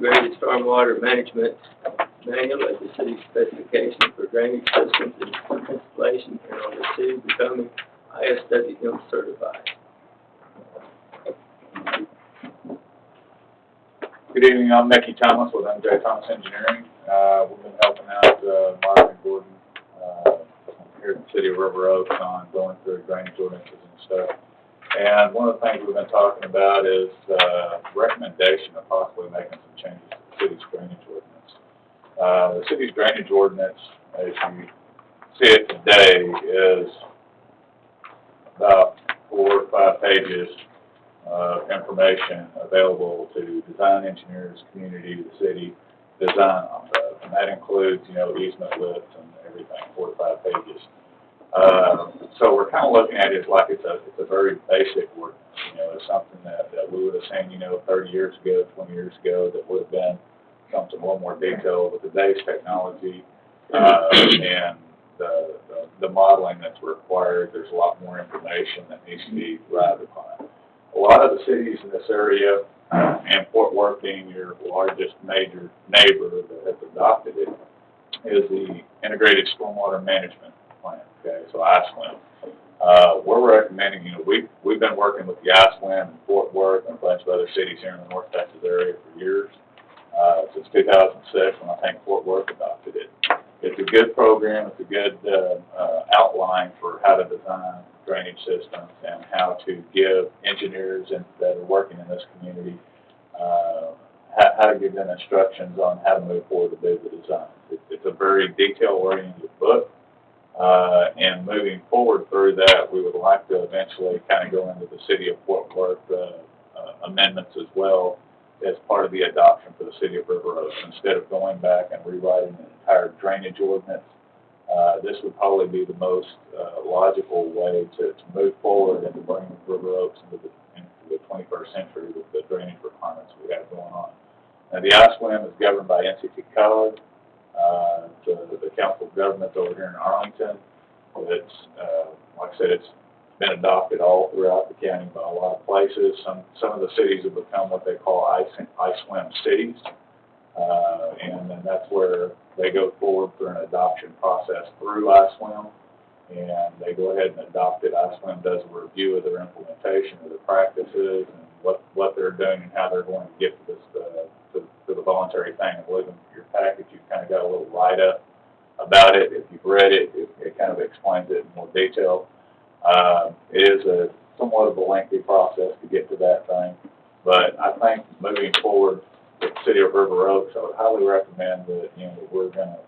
Integrated stormwater management manual as the city's specification for drainage systems and installation, and on the city becoming ISWM certified. Good evening, I'm Mickey Thomas with MJ Thomas Engineering. We've been helping out Mark and Gordon here in the city of River Oaks on going through drainage ordinances and stuff. And one of the things we've been talking about is recommendation of possibly making some changes to the city's drainage ordinance. The city's drainage ordinance, as you see it today, is about 4 or 5 pages of information available to design engineers, community, the city, design on that. And that includes, easement lists and everything, 4 to 5 pages. So we're kind of looking at it like it's a very basic ordinance. It's something that we would have seen, 30 years ago, 20 years ago, that would have been something a little more detailed with today's technology and the modeling that's required. There's a lot more information that needs to be relied upon. A lot of the cities in this area, and Fort Worth being your largest major neighbor that has adopted it, is the Integrated Stormwater Management Plan. Okay, so ISWM. We're recommending, we've been working with the ISWM in Fort Worth and a bunch of other cities here in the North Texas area for years, since 2006, when I think Fort Worth adopted it. It's a good program. It's a good outline for how to design drainage systems and how to give engineers that are working in this community how to give them instructions on how to move forward to do the design. It's a very detail-oriented book, and moving forward through that, we would like to eventually kind of go into the city of Fort Worth amendments as well as part of the adoption for the city of River Oaks. Instead of going back and rewriting an entire drainage ordinance, this would probably be the most logical way to move forward and to bring River Oaks into the 21st century with the drainage requirements we have going on. Now, the ISWM is governed by NCT Code, the Council of Governments over here in Arlington. It's, like I said, it's been adopted all throughout the county by a lot of places. Some of the cities have become what they call ISWM cities, and then that's where they go forward through an adoption process through ISWM, and they go ahead and adopt it. ISWM does a review of their implementation of their practices and what they're doing and how they're going to get to this to the voluntary thing. I believe in your package you've kind of got a little write-up about it. If you've read it, it kind of explains it in more detail. It is somewhat of a lengthy process to get to that thing, but I think moving forward with the city of River Oaks, I would highly recommend that we're going to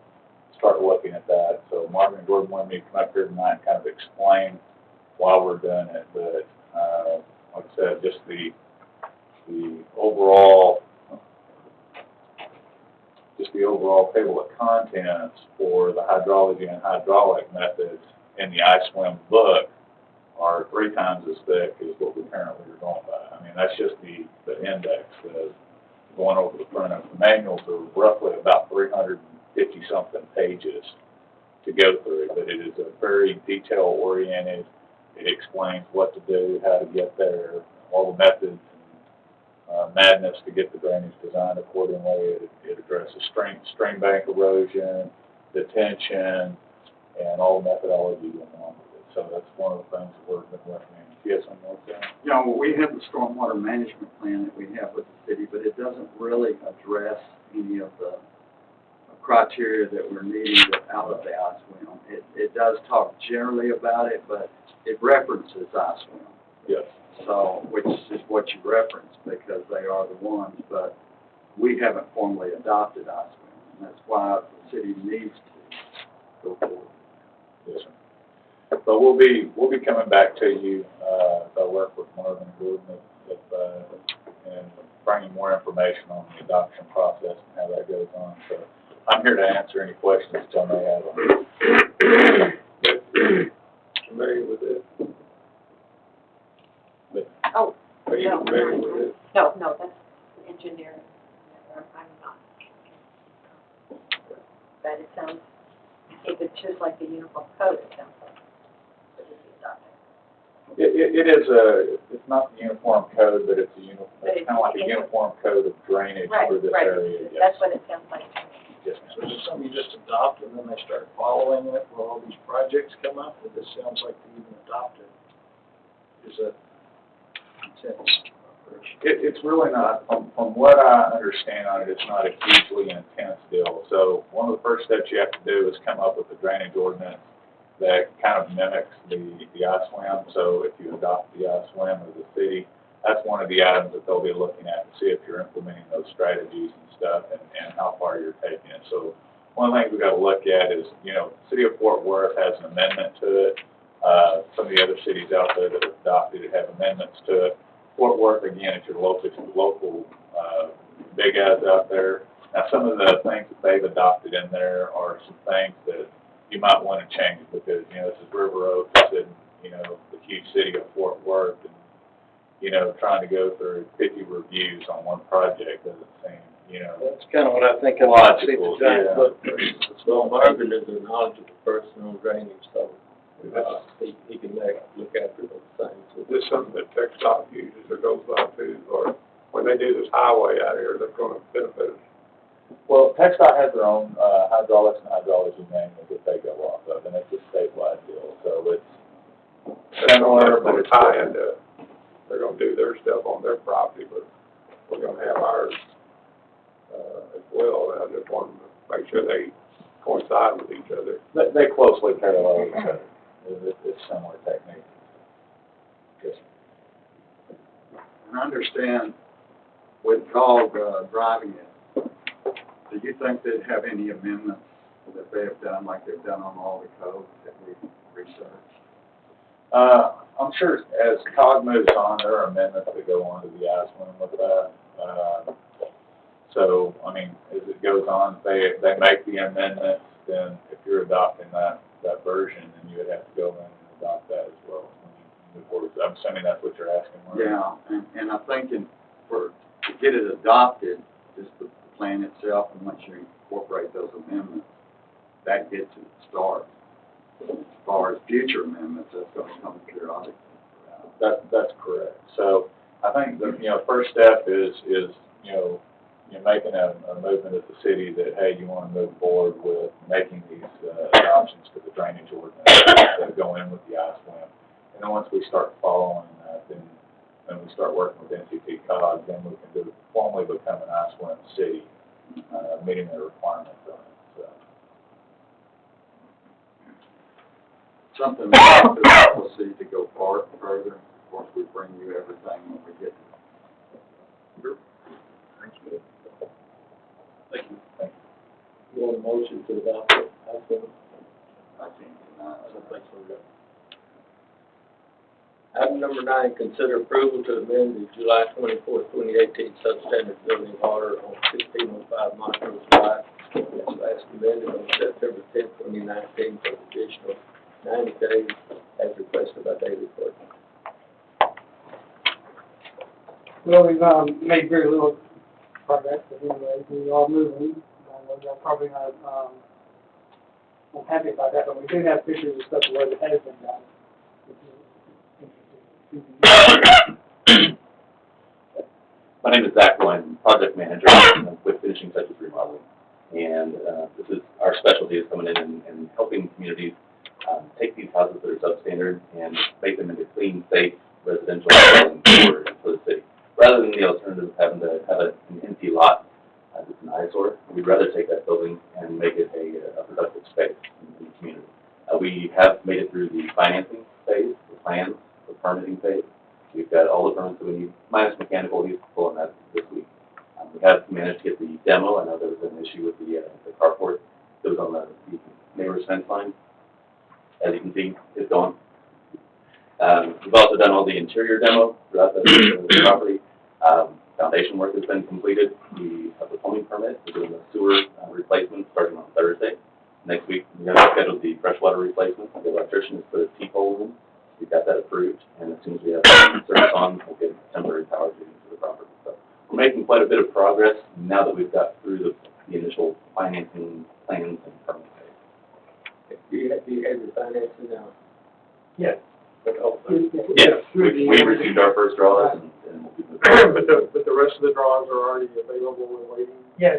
start looking at that. So Marvin and Gordon wanted me to come up here tonight and kind of explain why we're doing it, but like I said, just the overall table of contents for the hydrology and hydraulic methods in the ISWM book are 3 times as thick as what we currently are going by. I mean, that's just the index going over the front of the manuals are roughly about 350-something pages to go through, but it is a very detail-oriented. It explains what to do, how to get there, all the methods, madness to get the drainage designed accordingly. It addresses stream bank erosion, detention, and all the methodology going on with it. So that's one of the things that we're recommending. Yes, I'm more saying. Yeah, well, we have the stormwater management plan that we have with the city, but it doesn't really address any of the criteria that we're needing out of the ISWM. It does talk generally about it, but it references ISWM. Yes. So, which is what you reference because they are the ones, but we haven't formally adopted ISWM, and that's why the city needs to go forward. Yes, sir. But we'll be coming back to you. I work with Marvin and Gordon and bringing more information on the adoption process and how that goes on. So I'm here to answer any questions that y'all may have on it. Familiar with it? Oh, Are you familiar with it? no, that's engineering. I'm not. But it sounds, if it's just like the uniform code, it sounds like it would be adopted. It is it's not the uniform code, but it's a uniform. But Kind of like a it's- uniform code of drainage Right, for this right. area, yes. That's what it sounds like to me. Yes, So ma'am. is this something you just adopt and then they start following it where all these projects come up? Or this sounds like they even adopted? Is that intense operation? It's really not, from what I understand on it, it's not a hugely intense deal. So one of the first steps you have to do is come up with a drainage ordinance that kind of mimics the ISWIM. So if you adopt the ISWIM of the city, that's one of the items that they'll be looking at to see if you're implementing those strategies and stuff and how far you're taking it. So one thing we've got to look at is, you know, the city of Fort Worth has an amendment to it. Some of the other cities out there that have adopted it have amendments to it. Fort Worth, again, if you're local big guys out there. Now, some of the things that they've adopted in there are some things that you might want to change because, you know, this is River Oaks, it's in, you know, the huge city of Fort Worth, and, you know, trying to go through 50 reviews on one project doesn't seem, you know, That's kind of what I think of. logical, yeah. Well, Marvin is a knowledgeable person on drainage, so, he can look after those things. Is this something that TxDOT uses or goes by to, or when they do this highway out here, they're gonna benefit us? Well, TxDOT has their own hydraulics and hydrology manuals that they go off of, and it's a statewide deal, so it's similar, but it's tie into, they're gonna do their stuff on their property, but we're gonna have ours, as well. I just wanted to make sure they coincide with each other. They closely parallel each other. It's similar technique. Yes. And I understand with dog driving it, do you think they'd have any amendments that they have done, like they've done on all the codes that we've researched? I'm sure as COG moves on, there are amendments that go on to the ISWIM with that. So, I mean, as it goes on, they make the amendments, then if you're adopting that version, then you would have to go in and adopt that as well when you move forward. I'm assuming that's what you're asking, Mark? Yeah, and I'm thinking to get it adopted, just the plan itself, and once you incorporate those amendments, that gets it started. As far as future amendments, that's going to come periodically. That's correct. So I think the, you know, first step is, you know, making a movement at the city that, hey, you want to move forward with making these adoptions to the drainage ordinance that go in with the ISWIM. And then once we start following that, then we start working with NCT COG, then we can formally become an ISWIM city, meeting the requirements on it. So. Something we have to see to go further. Of course, we bring you everything when we get to Thank you. Thank you. You want a motion to adopt it? I think, I don't think so. Item number 9, consider approval to amend the July 24, 2018 substandard building order on 1605 Montrose Drive. As last amended on September 10, 2019 for an additional 90 days as requested by Daily Clerk. Well, we've made very little progress, but anyway, we are moving. We're probably not happy about that, but we do have pictures of stuff where it has been done. My name is Zach Williams, project manager with Finishing Touches Remodeling. And this is our specialty is coming in and helping communities take these houses that are substandard and make them into clean, safe residential dwellings for the city. Rather than the alternative of having to have an empty lot that's an eyesore, we'd rather take that building and make it a productive space in the community. We have made it through the financing phase, the plans, the permitting phase. We've got all the permits that we need, minus mechanical. He's pulling that this week. We have managed to get the demo. I know there was an issue with the carport that was on the neighbor's fence line. As you can see, it's gone. We've also done all the interior demo throughout the property. Foundation work has been completed. We have the plumbing permit. We're doing the sewer replacement starting on Thursday. Next week, we're going to schedule the freshwater replacement. The electrician has put a T-pole in. We've got that approved, and as soon as we have service on, we'll get temporary power to the property. So we're making quite a bit of progress now that we've got through the initial financing plans and permit phase. Do you have your financing now? Yes. Yes, we received our first draws and we'll be moving. But the rest of the draws are already available and waiting? Yes,